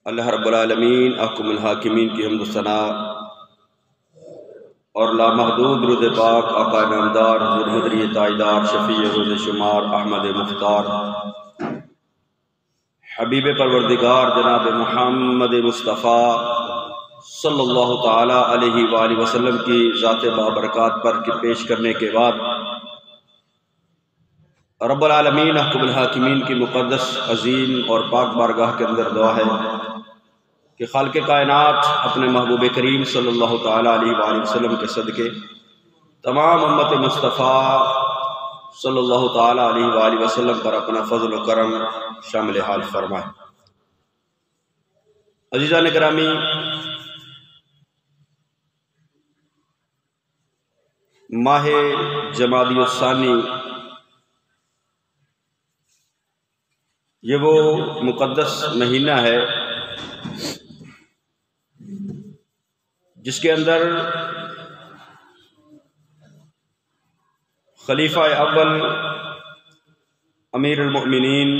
اللہ رب العالمین احکم الحاکمین کی حمد و ثنا اور لامحدود رضا پاک آقا نامدار حضور مدری تاجدار شفیع روز شمار احمد مختار حبیب پروردگار جناب محمد مصطفیٰ صلی اللہ تعالی علیہ وآلہ وسلم کی ذات بابرکات پر پیش کرنے کے بعد رب العالمین احکم الحاکمین کی مقدس عظیم اور پاک بارگاہ کے اندر دعا ہے کہ خالق کائنات اپنے محبوب کریم صلی اللہ تعالی علیہ وآلہ وسلم کے صدقے تمام امت مصطفیٰ صلی اللہ تعالی علیہ وآلہ وسلم پر اپنا فضل و کرم شامل حال فرمائے۔ عزیزان گرامی، ماہ جمادی الثانی یہ وہ مقدس مہینہ ہے جس کے اندر خلیفہ اول امیر المؤمنین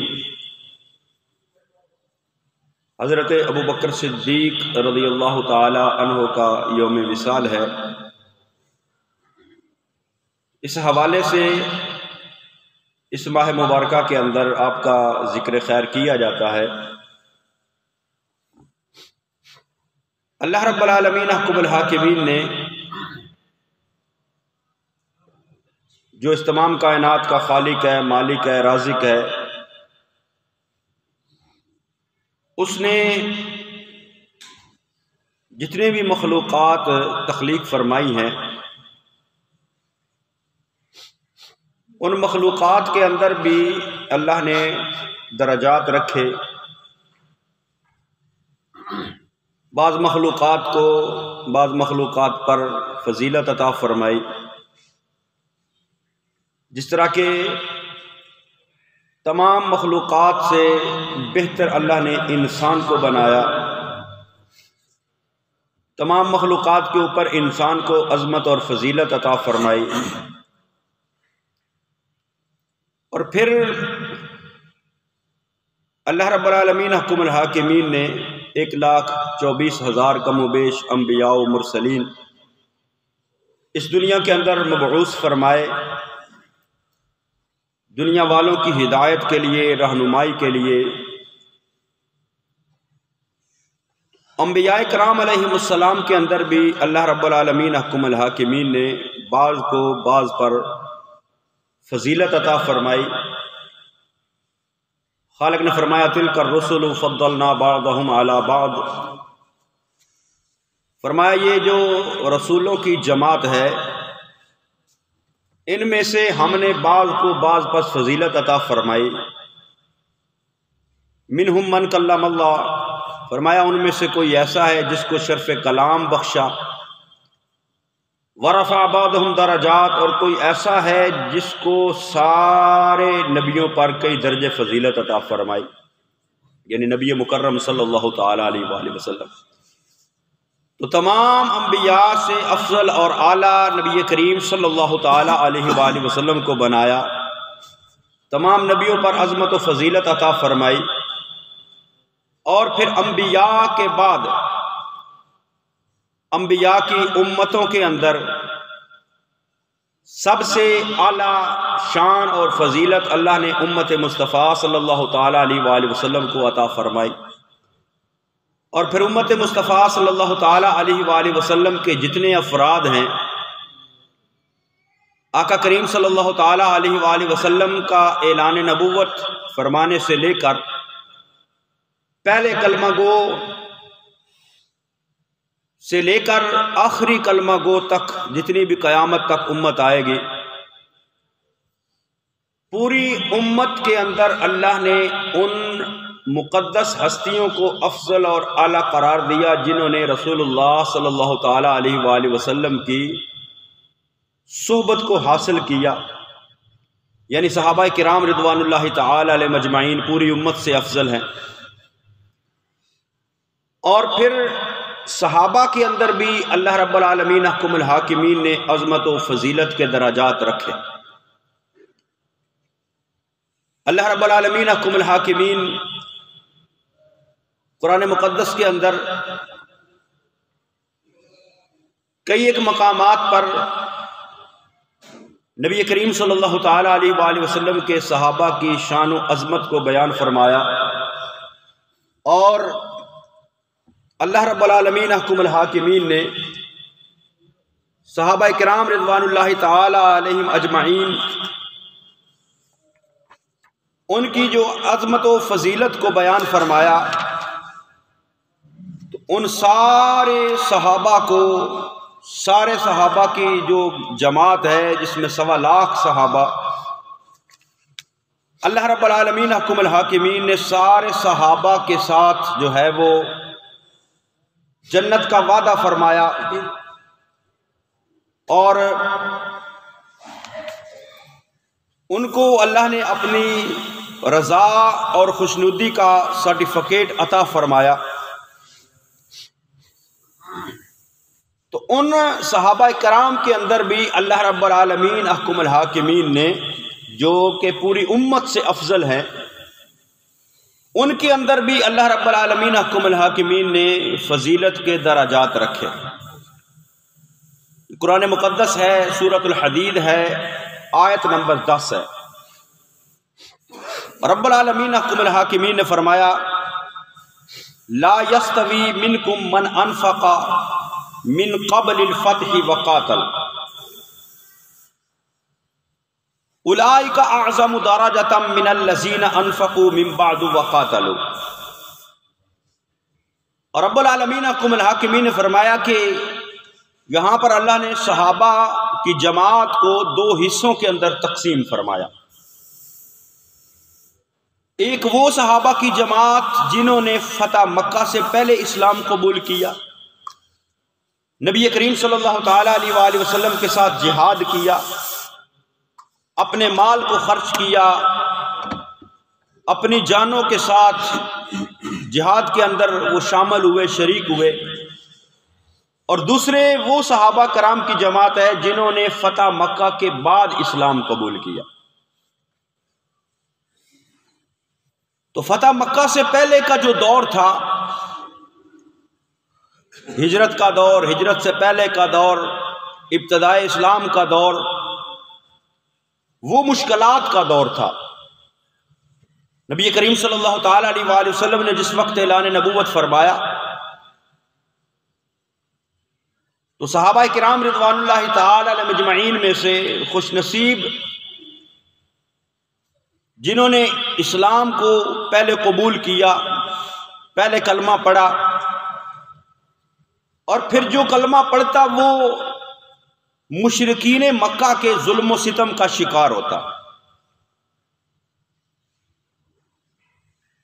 حضرت ابو بکر صدیق رضی اللہ تعالی عنہ کا یوم وصال ہے۔ اس حوالے سے اس ماہ مبارکہ کے اندر آپ کا ذکر خیر کیا جاتا ہے۔ اللہ رب العالمین احکم الحاکمین نے جو اس تمام کائنات کا خالق ہے، مالک ہے، رازق ہے، اس نے جتنے بھی مخلوقات تخلیق فرمائی ہیں ان مخلوقات کے اندر بھی اللہ نے درجات رکھے۔ بعض مخلوقات کو بعض مخلوقات پر فضیلت عطا فرمائی، جس طرح کہ تمام مخلوقات سے بہتر اللہ نے انسان کو بنایا، تمام مخلوقات کے اوپر انسان کو عظمت اور فضیلت عطا فرمائی، اور پھر اللہ رب العالمین احکم الحاکمین نے 1,24,000 کم و بیش انبیاء و مرسلین اس دنیا کے اندر مبعوث فرمائے، دنیا والوں کی ہدایت کے لیے، رہنمائی کے لیے۔ انبیاء کرام علیہم السلام کے اندر بھی اللہ رب العالمین احکم الحاکمین نے بعض کو بعض پر فضیلت عطا فرمائی۔ خالق نے فرمایا تلک الرسل فضلنا بعضهم علی بعض، فرمایا یہ جو رسولوں کی جماعت ہے ان میں سے ہم نے بعض کو بعض پر فضیلت عطا فرمائی۔ منہم من کلم اللہ، فرمایا ان میں سے کوئی ایسا ہے جس کو شرف کلام بخشا۔ ورفع بعضهم درجات، اور کوئی ایسا ہے جس کو سارے نبیوں پر کئی درجے فضیلت عطا فرمائی، یعنی نبی مکرم صلی اللہ تعالی علیہ وآلہ وسلم۔ تو تمام انبیاء سے افضل اور اعلیٰ نبی کریم صلی اللہ تعالی علیہ وآلہ وسلم کو بنایا، تمام نبیوں پر عظمت و فضیلت عطا فرمائی، اور پھر انبیاء کے بعد انبیاء کی امتوں کے اندر سب سے اعلیٰ شان اور فضیلت اللہ نے امت مصطفیٰ صلی اللہ تعالی علیہ وآلہ وسلم کو عطا فرمائی، اور پھر امت مصطفیٰ صلی اللہ تعالی علیہ وآلہ وسلم کے جتنے افراد ہیں، آقا کریم صلی اللہ تعالی علیہ وآلہ وسلم کا اعلان نبوت فرمانے سے لے کر پہلے کلمہ گو سے لے کر آخری کلمہ گو تک جتنی بھی قیامت تک امت آئے گی، پوری امت کے اندر اللہ نے ان مقدس ہستیوں کو افضل اور اعلیٰ قرار دیا جنہوں نے رسول اللہ صلی اللہ تعالی علیہ وآلہ وسلم کی صحبت کو حاصل کیا، یعنی صحابہ کرام رضوان اللہ تعالی علیہ مجمعین پوری امت سے افضل ہیں۔ اور پھر صحابہ کے اندر بھی اللہ رب العالمین احکم الحاکمین نے عظمت و فضیلت کے درجات رکھے۔ اللہ رب العالمین احکم الحاکمین قرآن مقدس کے اندر کئی ایک مقامات پر نبی کریم صلی اللہ تعالیٰ علیہ وآلہ وسلم کے صحابہ کی شان و عظمت کو بیان فرمایا، اور اللہ رب العالمین احکم الحاکمین نے صحابہ کرام رضوان اللہ تعالی علیہم اجمعین ان کی جو عظمت و فضیلت کو بیان فرمایا، تو ان سارے صحابہ کی جو جماعت ہے جس میں 1.25 لاکھ صحابہ، اللہ رب العالمین احکم الحاکمین نے سارے صحابہ کے ساتھ جو ہے وہ جنت کا وعدہ فرمایا، اور ان کو اللہ نے اپنی رضا اور خوشنودی کا سرٹیفکیٹ عطا فرمایا۔ تو ان صحابہ کرام کے اندر بھی اللہ رب العالمین احکم الحاکمین نے، جو کہ پوری امت سے افضل ہیں، ان کے اندر بھی اللہ رب العالمین احکم الحاکمین نے فضیلت کے درجات رکھے۔ قرآن مقدس ہے، سورۃ الحدید ہے، آیت نمبر 10 ہے۔ رب العالمین احکم الحاکمین نے فرمایا، لا یستوی منکم من انفق من قبل الفتح وقاتل اولئک اعظم درجۃ من الذین انفقوا من بعد وقاتلوا۔ اور رب العالمین احکم الحاکمین نے فرمایا کہ یہاں پر اللہ نے صحابہ کی جماعت کو 2 حصوں کے اندر تقسیم فرمایا۔ ایک وہ صحابہ کی جماعت جنہوں نے فتح مکہ سے پہلے اسلام قبول کیا، نبی کریم صلی اللہ تعالیٰ علیہ وآلہ وسلم کے ساتھ جہاد کیا، اپنے مال کو خرچ کیا، اپنی جانوں کے ساتھ جہاد کے اندر وہ شامل ہوئے، شریک ہوئے۔ اور دوسرے وہ صحابہ کرام کی جماعت ہے جنہوں نے فتح مکہ کے بعد اسلام قبول کیا۔ تو فتح مکہ سے پہلے کا جو دور تھا، ہجرت کا دور، ہجرت سے پہلے کا دور، ابتدائے اسلام کا دور، وہ مشکلات کا دور تھا۔ نبی کریم صلی اللہ تعالیٰ علیہ وآلہ وسلم نے جس وقت اعلان نبوت فرمایا، تو صحابہ کرام رضوان اللہ تعالی علیہ مجمعین میں سے خوش نصیب جنہوں نے اسلام کو پہلے قبول کیا، پہلے کلمہ پڑھا، اور پھر جو کلمہ پڑھتا وہ مشرکین مکہ کے ظلم و ستم کا شکار ہوتا۔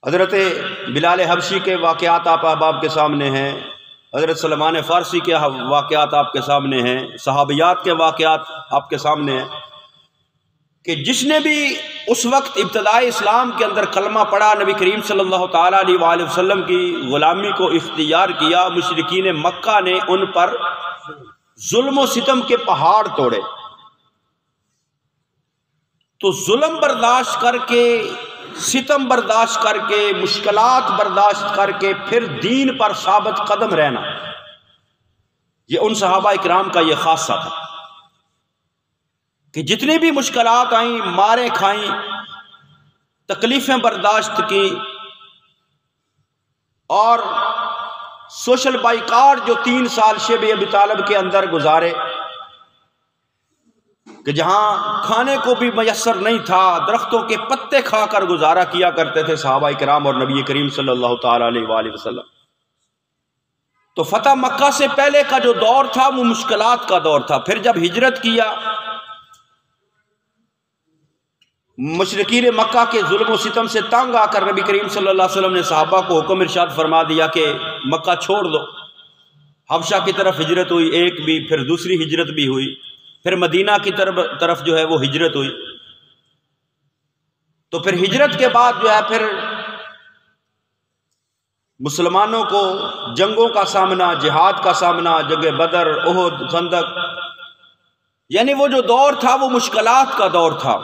حضرت بلال حبشی کے واقعات آپ احباب کے سامنے ہیں، حضرت سلمان فارسی کے واقعات آپ کے سامنے ہیں، صحابیات کے واقعات آپ کے سامنے ہیں، کہ جس نے بھی اس وقت ابتدائی اسلام کے اندر کلمہ پڑھا، نبی کریم صلی اللہ تعالیٰ علیہ وآلہ وسلم کی غلامی کو اختیار کیا، مشرکین مکہ نے ان پر ظلم و ستم کے پہاڑ توڑے۔ تو ظلم برداشت کر کے، ستم برداشت کر کے، مشکلات برداشت کر کے پھر دین پر ثابت قدم رہنا، یہ ان صحابہ کرام کا یہ خاصہ تھا کہ جتنی بھی مشکلات آئیں، ماریں کھائیں، تکلیفیں برداشت کی، اور سوشل بائیکاٹ جو 3 سال شیب ابی طالب کے اندر گزارے، کہ جہاں کھانے کو بھی میسر نہیں تھا، درختوں کے پتے کھا کر گزارا کیا کرتے تھے صحابہ کرام اور نبی کریم صلی اللہ تعالیٰ علیہ وآلہ وسلم۔ تو فتح مکہ سے پہلے کا جو دور تھا وہ مشکلات کا دور تھا۔ پھر جب ہجرت کیا، مشرکین مکہ کے ظلم و ستم سے تنگ آ کر نبی کریم صلی اللہ علیہ وسلم نے صحابہ کو حکم ارشاد فرما دیا کہ مکہ چھوڑ دو۔ حبشہ کی طرف ہجرت ہوئی ایک بھی، پھر دوسری ہجرت بھی ہوئی، پھر مدینہ کی طرف جو ہے وہ ہجرت ہوئی۔ تو پھر ہجرت کے بعد جو ہے پھر مسلمانوں کو جنگوں کا سامنا، جہاد کا سامنا، جنگ بدر، احد، خندق، یعنی وہ جو دور تھا وہ مشکلات کا دور تھا۔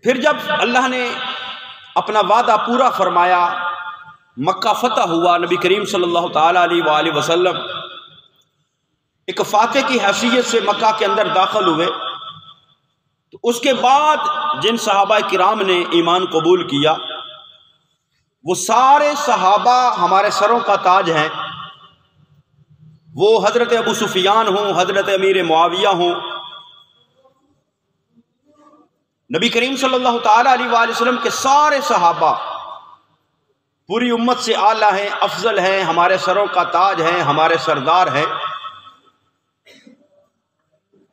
پھر جب اللہ نے اپنا وعدہ پورا فرمایا، مکہ فتح ہوا، نبی کریم صلی اللہ تعالیٰ علیہ وآلہ وسلم ایک فاتح کی حیثیت سے مکہ کے اندر داخل ہوئے، تو اس کے بعد جن صحابہ کرام نے ایمان قبول کیا وہ سارے صحابہ ہمارے سروں کا تاج ہیں، وہ حضرت ابو سفیان ہوں، حضرت امیر معاویہ ہوں، نبی کریم صلی اللہ تعالیٰ علیہ وآلہ وسلم کے سارے صحابہ پوری امت سے اعلیٰ ہیں، افضل ہیں، ہمارے سروں کا تاج ہیں، ہمارے سردار ہیں۔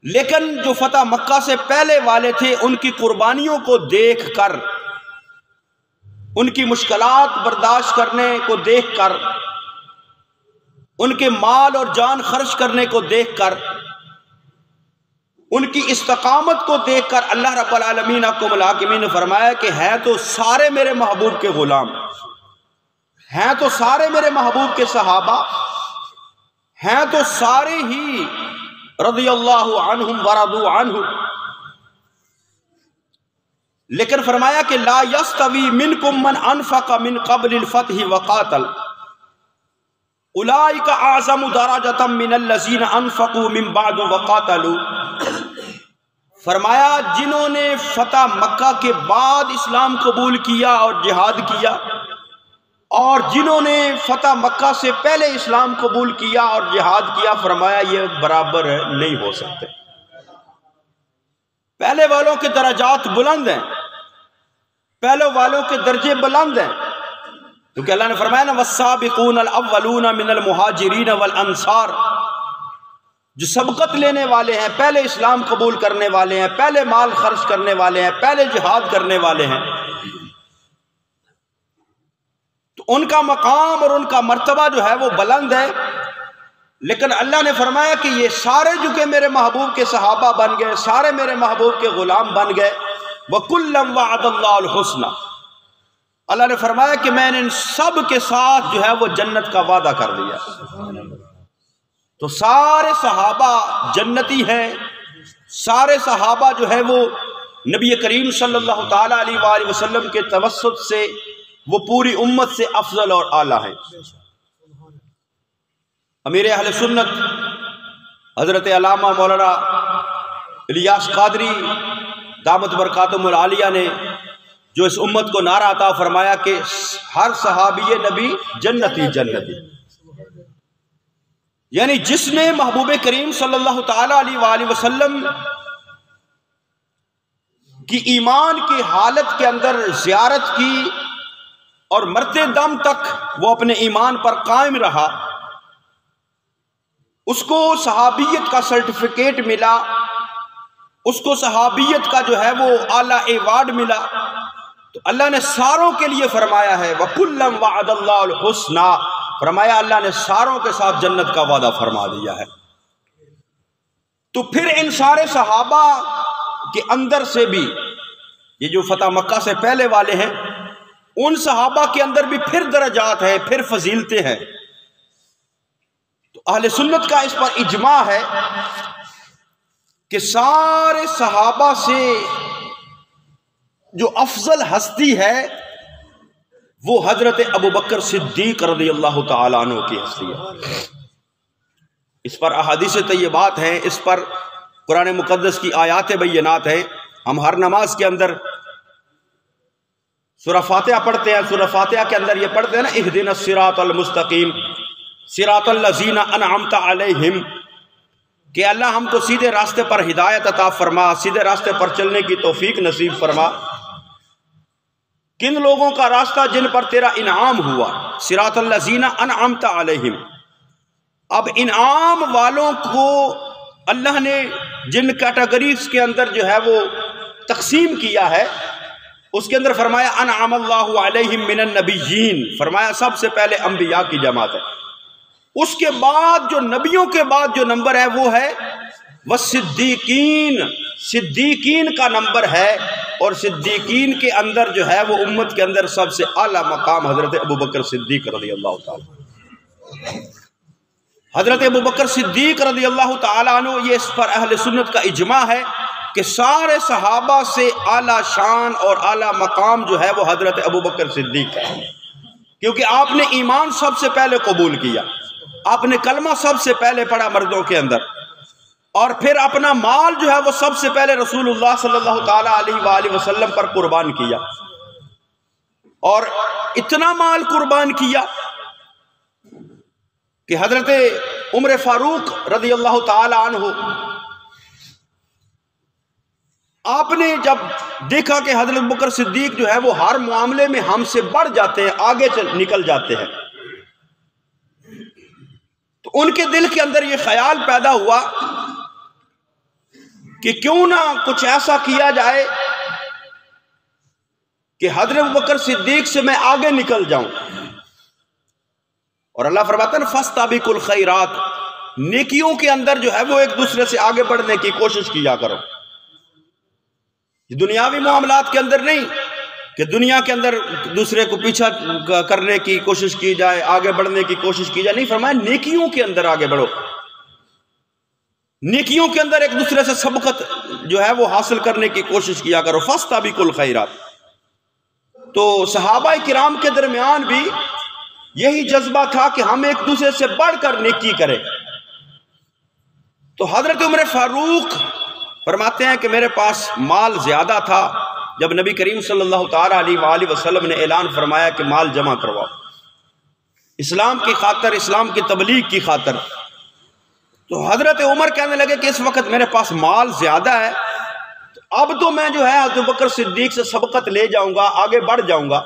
لیکن جو فتح مکہ سے پہلے والے تھے ان کی قربانیوں کو دیکھ کر، ان کی مشکلات برداشت کرنے کو دیکھ کر، ان کے مال اور جان خرچ کرنے کو دیکھ کر، ان کی استقامت کو دیکھ کر اللہ رب العالمین حکم الحاکمین نے فرمایا کہ ہیں تو سارے میرے محبوب کے غلام، ہیں تو سارے میرے محبوب کے صحابہ، ہیں تو سارے ہی رضی اللہ عنہم ورضوا عنہ، لیکن فرمایا کہ لا یستوی منکم من انفق من قبل الفتح وقاتل اولئک اعظم درجۃ من الذین انفقوا من بعد وقاتلوا۔ فرمایا جنہوں نے فتح مکہ کے بعد اسلام قبول کیا اور جہاد کیا، اور جنہوں نے فتح مکہ سے پہلے اسلام قبول کیا اور جہاد کیا، فرمایا یہ برابر نہیں ہو سکتے۔ پہلے والوں کے درجات بلند ہیں، پہلے والوں کے درجے بلند ہیں، کیونکہ اللہ نے فرمایا نا والسابقون الاولون من المہاجرین والانصار، جو سبقت لینے والے ہیں، پہلے اسلام قبول کرنے والے ہیں، پہلے مال خرچ کرنے والے ہیں، پہلے جہاد کرنے والے ہیں، تو ان کا مقام اور ان کا مرتبہ جو ہے وہ بلند ہے۔ لیکن اللہ نے فرمایا کہ یہ سارے جو کہ میرے محبوب کے صحابہ بن گئے، سارے میرے محبوب کے غلام بن گئے، وَكُلًّا وَعَدَ اللَّهُ الْحُسْنَى، اللہ نے فرمایا کہ میں نے ان سب کے ساتھ جو ہے وہ جنت کا وعدہ کر دیا۔ تو سارے صحابہ جنتی ہیں، سارے صحابہ جو ہے وہ نبی کریم صلی اللہ تعالیٰ علیہ وآلہ وسلم کے توسط سے وہ پوری امت سے افضل اور اعلیٰ ہیں۔ امیر اہل سنت حضرت علامہ مولانا الیاس قادری دامت برکاتہم العالیہ نے جو اس امت کو نعرہ عطا فرمایا کہ ہر صحابی نبی جنتی جنتی، یعنی جس نے محبوب کریم صلی اللہ تعالیٰ علیہ وآلہ وسلم کی ایمان کی حالت کے اندر زیارت کی اور مرتے دم تک وہ اپنے ایمان پر قائم رہا، اس کو صحابیت کا سرٹیفکیٹ ملا، اس کو صحابیت کا جو ہے وہ اعلیٰ ایوارڈ ملا، تو اللہ نے ساروں کے لیے فرمایا ہے وَكُلًّا وَعَدَ اللَّهُ الْحُسْنَى، فرمایا اللہ نے ساروں کے ساتھ جنت کا وعدہ فرما دیا ہے۔ تو پھر ان سارے صحابہ کے اندر سے بھی یہ جو فتح مکہ سے پہلے والے ہیں، ان صحابہ کے اندر بھی پھر درجات ہیں، پھر فضیلتیں ہیں۔ تو اہل سنت کا اس پر اجماع ہے کہ سارے صحابہ سے جو افضل ہستی ہے وہ حضرت ابو بکر صدیق رضی اللہ تعالیٰ عنہ کی ہستی ہے۔ اس پر احادیث طیبات ہیں، اس پر قرآن مقدس کی آیات بینات ہیں۔ ہم ہر نماز کے اندر سورہ فاتحہ پڑھتے ہیں، سورہ فاتحہ کے اندر یہ پڑھتے ہیں نا اہدنا الصراط المستقیم صراط الذین انعمت علیہم، کہ اللہ ہم کو سیدھے راستے پر ہدایت عطا فرما، سیدھے راستے پر چلنے کی توفیق نصیب فرما۔ کن لوگوں کا راستہ جن پر تیرا انعام ہوا، صراط الذین انعمت علیہم۔ اب انعام والوں کو اللہ نے جن کیٹیگریز کے اندر جو ہے وہ تقسیم کیا ہے، اس کے اندر فرمایا انعم اللہ علیہم من النبیین، فرمایا سب سے پہلے انبیاء کی جماعت ہے۔ اس کے بعد جو نبیوں کے بعد جو نمبر ہے وہ ہے والصدیقین، صدیقین کا نمبر ہے، اور صدیقین کے اندر جو ہے وہ امت کے اندر سب سے اعلیٰ مقام حضرت ابو بکر صدیق رضی اللہ تعالیٰ۔ حضرت ابو بکر صدیق رضی اللہ تعالیٰ عنہ، یہ اس پر اہل سنت کا اجماع ہے کہ سارے صحابہ سے اعلیٰ شان اور اعلیٰ مقام جو ہے وہ حضرت ابوبکر صدیق ہے، کیونکہ آپ نے ایمان سب سے پہلے قبول کیا، آپ نے کلمہ سب سے پہلے پڑھا مردوں کے اندر، اور پھر اپنا مال جو ہے وہ سب سے پہلے رسول اللہ صلی اللہ تعالیٰ علیہ وآلہ وسلم پر قربان کیا، اور اتنا مال قربان کیا کہ حضرت عمر فاروق رضی اللہ تعالیٰ عنہ، آپ نے جب دیکھا کہ حضرت ابوبکر صدیق جو ہے وہ ہر معاملے میں ہم سے بڑھ جاتے ہیں، آگے نکل جاتے ہیں، تو ان کے دل کے اندر یہ خیال پیدا ہوا کہ کیوں نہ کچھ ایسا کیا جائے کہ حضرت ابوبکر صدیق سے میں آگے نکل جاؤں۔ اور اللہ فرماتا ہے فاستبقوا الخیرات، نیکیوں کے اندر جو ہے وہ ایک دوسرے سے آگے بڑھنے کی کوشش کیا کرو، دنیاوی معاملات کے اندر نہیں کہ دنیا کے اندر دوسرے کو پیچھا کرنے کی کوشش کی جائے، آگے بڑھنے کی کوشش کی جائے، نہیں، فرمایا نیکیوں کے اندر آگے بڑھو، نیکیوں کے اندر ایک دوسرے سے سبقت جو ہے وہ حاصل کرنے کی کوشش کیا کرو، فاستبقوا الخیرات۔ تو صحابہ کرام کے درمیان بھی یہی جذبہ تھا کہ ہم ایک دوسرے سے بڑھ کر نیکی کریں۔ تو حضرت عمر فاروق فرماتے ہیں کہ میرے پاس مال زیادہ تھا، جب نبی کریم صلی اللہ تعالیٰ علیہ وآلہ وسلم نے اعلان فرمایا کہ مال جمع کرواؤ اسلام کی خاطر، اسلام کی تبلیغ کی خاطر، تو حضرت عمر کہنے لگے کہ اس وقت میرے پاس مال زیادہ ہے، اب تو میں جو ہے حضرت ابوبکر صدیق سے سبقت لے جاؤں گا، آگے بڑھ جاؤں گا۔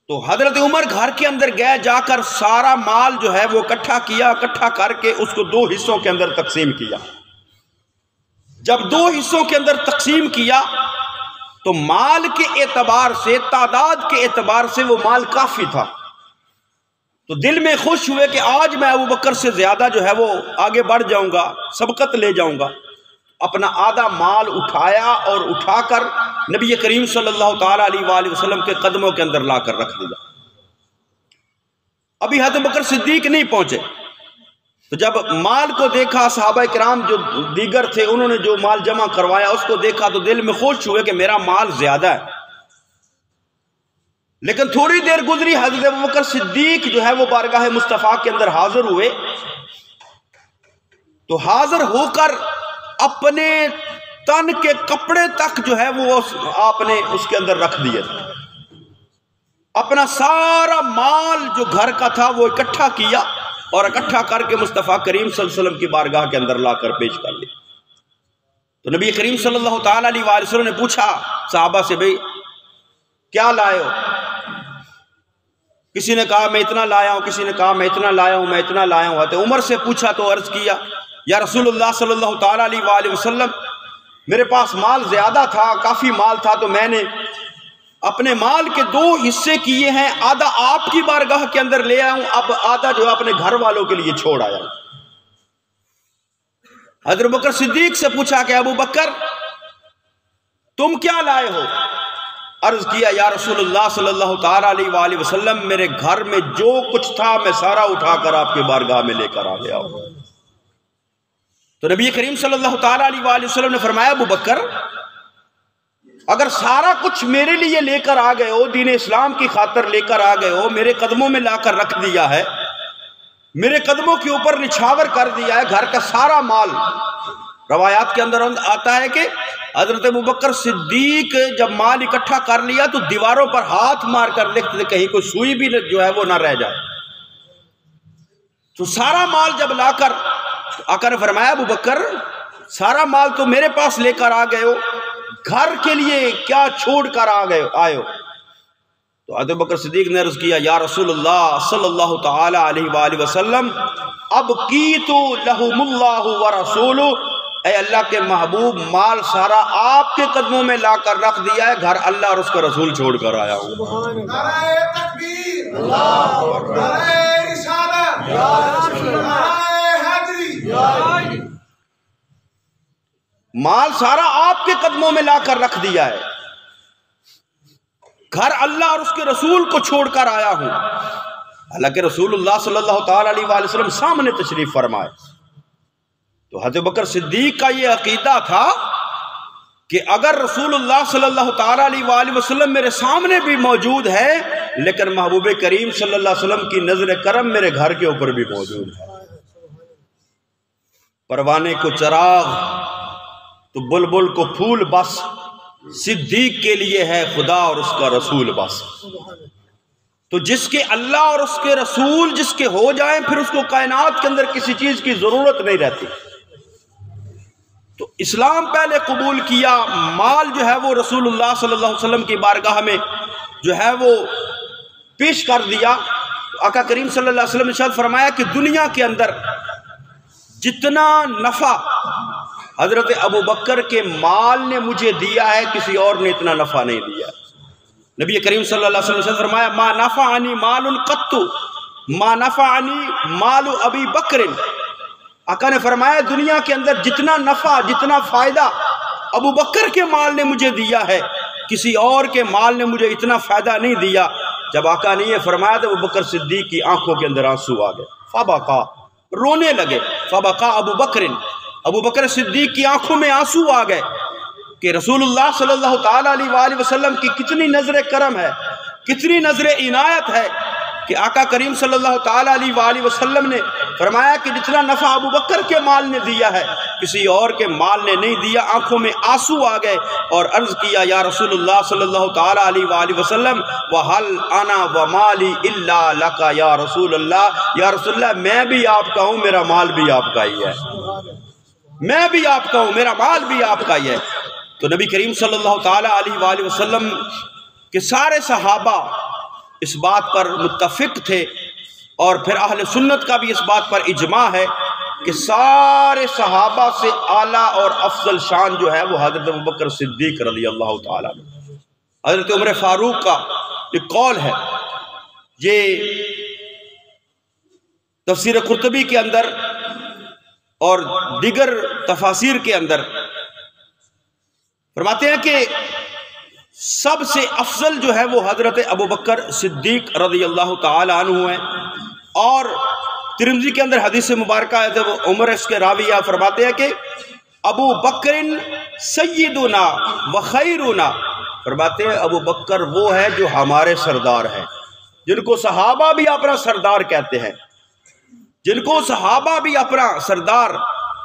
تو حضرت عمر گھر کے اندر گئے، جا کر سارا مال جو ہے وہ اکٹھا کیا، اکٹھا کر کے اس کو 2 حصوں کے اندر تقسیم کیا۔ جب 2 حصوں کے اندر تقسیم کیا تو مال کے اعتبار سے، تعداد کے اعتبار سے وہ مال کافی تھا، تو دل میں خوش ہوئے کہ آج میں ابوبکر سے زیادہ جو ہے وہ آگے بڑھ جاؤں گا، سبقت لے جاؤں گا۔ اپنا آدھا مال اٹھایا اور اٹھا کر نبی کریم صلی اللہ تعالیٰ علیہ وآلہ وسلم کے قدموں کے اندر لا کر رکھ دیا۔ ابھی حضرت ابوبکر صدیق نہیں پہنچے، تو جب مال کو دیکھا صحابہ کرام جو دیگر تھے، انہوں نے جو مال جمع کروایا اس کو دیکھا تو دل میں خوش ہوئے کہ میرا مال زیادہ ہے۔ لیکن تھوڑی دیر گزری، حضرت ابوبکر صدیق جو ہے وہ بارگاہ مصطفیٰ کے اندر حاضر ہوئے، تو حاضر ہو کر اپنے تن کے کپڑے تک جو ہے وہ آپ نے اس کے اندر رکھ دیے تھے، اپنا سارا مال جو گھر کا تھا وہ اکٹھا کیا اور اکٹھا کر کے مصطفیٰ کریم صلی اللہ علیہ وسلم کی بارگاہ کے اندر لا کر پیش کر لیا۔ تو نبی کریم صلی اللہ تعالیٰ علیہ وآلہ وسلم نے پوچھا صحابہ سے، بھئی کیا لائے ہو؟ کسی نے کہا میں اتنا لایا ہوں، کسی نے کہا میں اتنا لایا ہوں، میں اتنا لایا ہوں۔ حضرت عمر سے پوچھا تو عرض کیا یا رسول اللہ صلی اللہ تعالیٰ علیہ وآلہ وسلم، میرے پاس مال زیادہ تھا، کافی مال تھا، تو میں نے اپنے مال کے 2 حصے کیے ہیں، آدھا آپ کی بارگاہ کے اندر لے آیا ہوں، اب آدھا جو اپنے گھر والوں کے لیے چھوڑ آیا ہوں۔ حضرت ابوبکر صدیق سے پوچھا کہ ابو بکر تم کیا لائے ہو؟ عرض کیا یا رسول اللہ صلی اللہ تعالیٰ علیہ وآلہ وسلم، میرے گھر میں جو کچھ تھا میں سارا اٹھا کر آپ کی بارگاہ میں لے کر آ گیا ہوں۔ تو نبی کریم صلی اللہ تعالیٰ علیہ وآلہ وسلم نے فرمایا ابو بکر اگر سارا کچھ میرے لیے لے کر آ گئے ہو، دین اسلام کی خاطر لے کر آ گئے ہو، میرے قدموں میں لا کر رکھ دیا ہے، میرے قدموں کے اوپر نچھاور کر دیا ہے، گھر کا سارا مال۔ روایات کے اندر آتا ہے کہ حضرت ابوبکر صدیق جب مال اکٹھا کر لیا تو دیواروں پر ہاتھ مار کر لکھتے تھے کہیں کوئی سوئی بھی جو ہے وہ نہ رہ جائے۔ تو سارا مال جب لا کر آقا نے فرمایا ابو بکر سارا مال تو میرے پاس لے کر آ گئے ہو، گھر کے لیے کیا چھوڑ کر آئے ہو؟ تو حضرت ابو بکر صدیق نے عرض کیا یا رسول اللہ صلی اللہ تعالی علیہ وآلہ وسلم اب کی تو لہم اللہ ورسولہ، اے اللہ کے محبوب مال سارا آپ کے قدموں میں لا کر رکھ دیا ہے، گھر اللہ اور اس کا رسول چھوڑ کر آیا ہوں۔ نعرہ تکبیر، اللہ اکبر، نعرہ رسالت، نعرہ حیدری، مال سارا آپ کے قدموں میں لا کر رکھ دیا ہے، گھر اللہ اور اس کے رسول کو چھوڑ کر آیا ہوں۔ حالانکہ رسول اللہ صلی اللہ تعالی علیہ وآلہ وسلم سامنے تشریف فرمائے، تو حضرت بکر صدیق کا یہ عقیدہ تھا کہ اگر رسول اللہ صلی اللہ تعالیٰ علیہ وآلہ وسلم میرے سامنے بھی موجود ہے لیکن محبوب کریم صلی اللہ علیہ وسلم کی نظر کرم میرے گھر کے اوپر بھی موجود ہے۔ پروانے کو چراغ تو بلبل کو پھول بس، صدیق کے لیے ہے خدا اور اس کا رسول بس۔ تو جس کے اللہ اور اس کے رسول جس کے ہو جائیں پھر اس کو کائنات کے اندر کسی چیز کی ضرورت نہیں رہتی۔ تو اسلام پہلے قبول کیا، مال جو ہے وہ رسول اللہ صلی اللہ علیہ وسلم کی بارگاہ میں جو ہے وہ پیش کر دیا۔ آقا کریم صلی اللہ علیہ وسلم نے ارشاد فرمایا کہ دنیا کے اندر جتنا نفع حضرت ابو بکر کے مال نے مجھے دیا ہے کسی اور نے اتنا نفع نہیں دیا۔ نبی کریم صلی اللہ علیہ وسلم نے فرمایا ما نفعنی مال قط ما نفعنی مال ابی بکر۔ آقا نے فرمایا دنیا کے اندر جتنا نفع جتنا فائدہ ابو بکر کے مال نے مجھے دیا ہے کسی اور کے مال نے مجھے اتنا فائدہ نہیں دیا۔ جب آقا نے یہ فرمایا تو ابو بکر صدیق کی آنکھوں کے اندر آنسو آ گئے، فبکا، رونے لگے، فبکا ابو بکر، ابو بکر صدیق کی آنکھوں میں آنسو آ گئے کہ رسول اللہ صلی اللہ تعالیٰ علیہ وآلہ وسلم کی کتنی نظر کرم ہے، کتنی نظر عنایت ہے کہ آقا کریم صلی اللہ تعالیٰ علیہ وآلہ وسلم نے فرمایا کہ جتنا نفع ابو بکر کے مال نے دیا ہے کسی اور کے مال نے نہیں دیا۔ آنکھوں میں آنسو آ گئے اور عرض کیا یا رسول اللہ صلی اللہ تعالیٰ علیہ وآلہ وسلم وَهَلْ أَنَا وَمَالِي إِلَّا لَكَ یا رسول اللہ، یا رسول اللہ میں بھی آپ کا ہوں میرا مال بھی آپ کا ہی ہے، میں بھی آپ کا ہوں میرا مال بھی آپ کا ہی ہے۔ تو نبی کریم صلی اللہ تعالیٰ علیہ وآلہ وسلم کے سارے صحابہ اس بات پر متفق تھے اور پھر اہل سنت کا بھی اس بات پر اجماع ہے کہ سارے صحابہ سے اعلیٰ اور افضل شان جو ہے وہ حضرت ابوبکر صدیق رضی اللہ تعالیٰ عنہ۔ حضرت عمر فاروق کا یہ قول ہے، یہ تفسیر قرطبی کے اندر اور دیگر تفاسیر کے اندر فرماتے ہیں کہ سب سے افضل جو ہے وہ حضرت ابوبکر صدیق رضی اللہ تعالی عنہ ہیں۔ اور ترمذی کے اندر حدیث مبارکہ ہے تو وہ عمر اس کے راویہ فرماتے ہیں کہ ابو بکر سیدنا و خیرنا، فرماتے ہیں ابو بکر وہ ہے جو ہمارے سردار ہیں، جن کو صحابہ بھی اپنا سردار کہتے ہیں، جن کو صحابہ بھی اپنا سردار،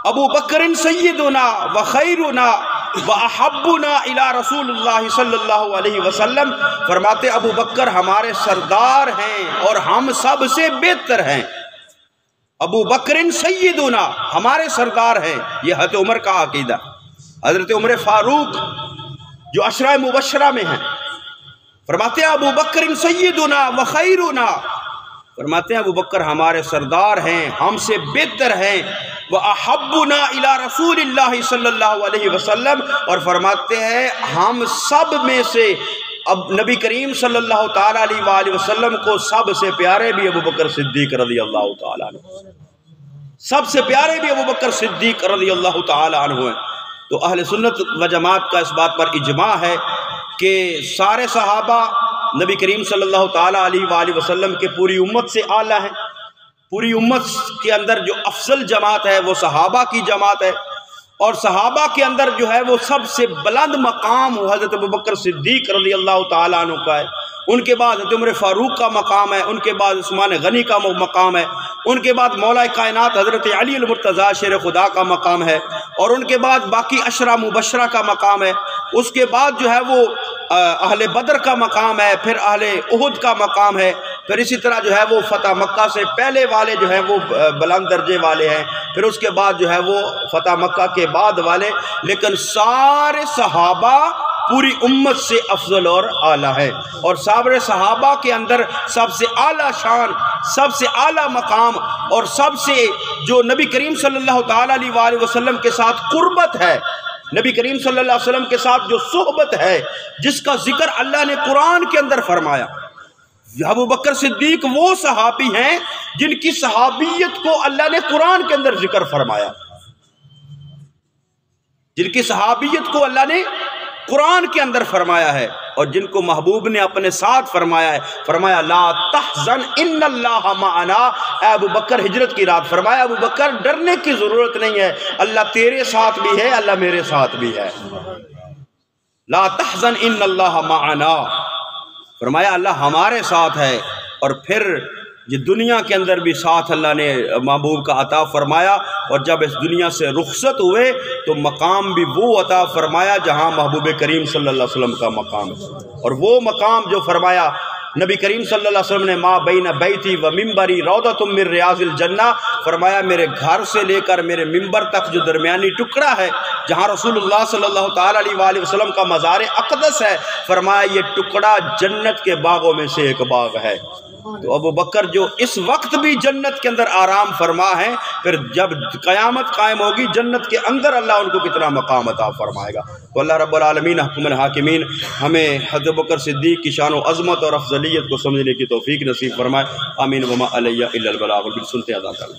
ابو بکر سیدنا و خیرنا وَأَحَبُّنَا إِلَىٰ رسول اللہ صلی اللہ علیہ وسلم، فرماتے ابو بکر ہمارے سردار ہیں اور ہم سب سے بہتر ہیں۔ ابو بکر سیدنا ہمارے سردار ہیں، یہ حضرت عمر کا عقیدہ۔ حضرت عمر فاروق جو عشرہ مبشرہ میں ہیں فرماتے ہیں ابو بکر سیدنا و خیرنا، فرماتے ہیں ابو بکر ہمارے سردار ہیں، ہم سے بہتر ہیں۔ وَأَحَبُّنَا إِلَىٰ رسول اللہ صلی اللہ علیہ وسلم، اور فرماتے ہیں ہم سب میں سے اب نبی کریم صلی اللہ تعالیٰ علیہ وآلہ وسلم کو سب سے پیارے بھی ابو بکر صدیق رضی اللہ تعالیٰ عنہ، سب سے پیارے بھی ابو بکر صدیق رضی اللہ تعالیٰ عنہ ہیں۔ تو اہل سنت و جماعت کا اس بات پر اجماع ہے کہ سارے صحابہ نبی کریم صلی اللہ تعالیٰ علیہ وآلہ وسلم کے پوری امت سے اعلیٰ ہیں۔ پوری امت کے اندر جو افضل جماعت ہے وہ صحابہ کی جماعت ہے، اور صحابہ کے اندر جو ہے وہ سب سے بلند مقام حضرت ابوبکر صدیق رضی اللہ تعالیٰ عنہ کا ہے۔ ان کے بعد حضرت عمر فاروق کا مقام ہے، ان کے بعد عثمان غنی کا مقام ہے، ان کے بعد مولا کائنات حضرت علی المرتضیٰ شیر خدا کا مقام ہے، اور ان کے بعد باقی عشرہ مبشرہ کا مقام ہے۔ اس کے بعد جو ہے وہ اہل بدر کا مقام ہے، پھر اہل احد کا مقام ہے، پھر اسی طرح جو ہے وہ فتح مکہ سے پہلے والے جو ہیں وہ بلند درجے والے ہیں، پھر اس کے بعد جو ہے وہ فتح مکہ کے بعد والے، لیکن سارے صحابہ پوری امت سے افضل اور اعلیٰ ہے۔ اور سابر صحابہ کے اندر سب سے اعلیٰ شان، سب سے اعلیٰ مقام، اور سب سے جو نبی کریم صلی اللہ تعالیٰ علیہ وآلہ وسلم کے ساتھ قربت ہے، نبی کریم صلی اللہ علیہ وسلم کے ساتھ جو صحبت ہے، جس کا ذکر اللہ نے قرآن کے اندر فرمایا، ابو بکر صدیق وہ صحابی ہیں جن کی صحابیت کو اللہ نے قرآن کے اندر ذکر فرمایا، جن کی صحابیت کو اللہ نے قرآن کے اندر فرمایا ہے، اور جن کو محبوب نے اپنے ساتھ فرمایا ہے۔ فرمایا لا تحزن ان اللہ معنا، اے ابو بکر ہجرت کی رات فرمایا ابو بکر ڈرنے کی ضرورت نہیں ہے، اللہ تیرے ساتھ بھی ہے، اللہ میرے ساتھ بھی ہے۔ لا تحزن ان اللہ معنا، فرمایا اللہ ہمارے ساتھ ہے۔ اور پھر یہ دنیا کے اندر بھی ساتھ اللہ نے محبوب کا عطا فرمایا، اور جب اس دنیا سے رخصت ہوئے تو مقام بھی وہ عطا فرمایا جہاں محبوب کریم صلی اللہ علیہ وسلم کا مقام ہے۔ اور وہ مقام جو فرمایا نبی کریم صلی اللہ علیہ وسلم نے، ما بین بیتی و ممبری روضۃ من ریاض الجنہ، فرمایا میرے گھر سے لے کر میرے ممبر تک جو درمیانی ٹکڑا ہے جہاں رسول اللہ صلی اللہ تعالیٰ علیہ وآلہ وسلم کا مزار اقدس ہے، فرمایا یہ ٹکڑا جنت کے باغوں میں سے ایک باغ ہے۔ تو ابو بکر جو اس وقت بھی جنت کے اندر آرام فرما ہے، پھر جب قیامت قائم ہوگی جنت کے اندر اللہ ان کو کتنا مقام عطا فرمائے گا۔ تو اللہ رب العالمین حکم الحاکمین ہمیں حضرت ابوبکر صدیق کی شان و عظمت اور افضلیت کو سمجھنے کی توفیق نصیب فرمائے۔ آمین وما علیہ الا البلاغ۔ بالسنتے ادا کر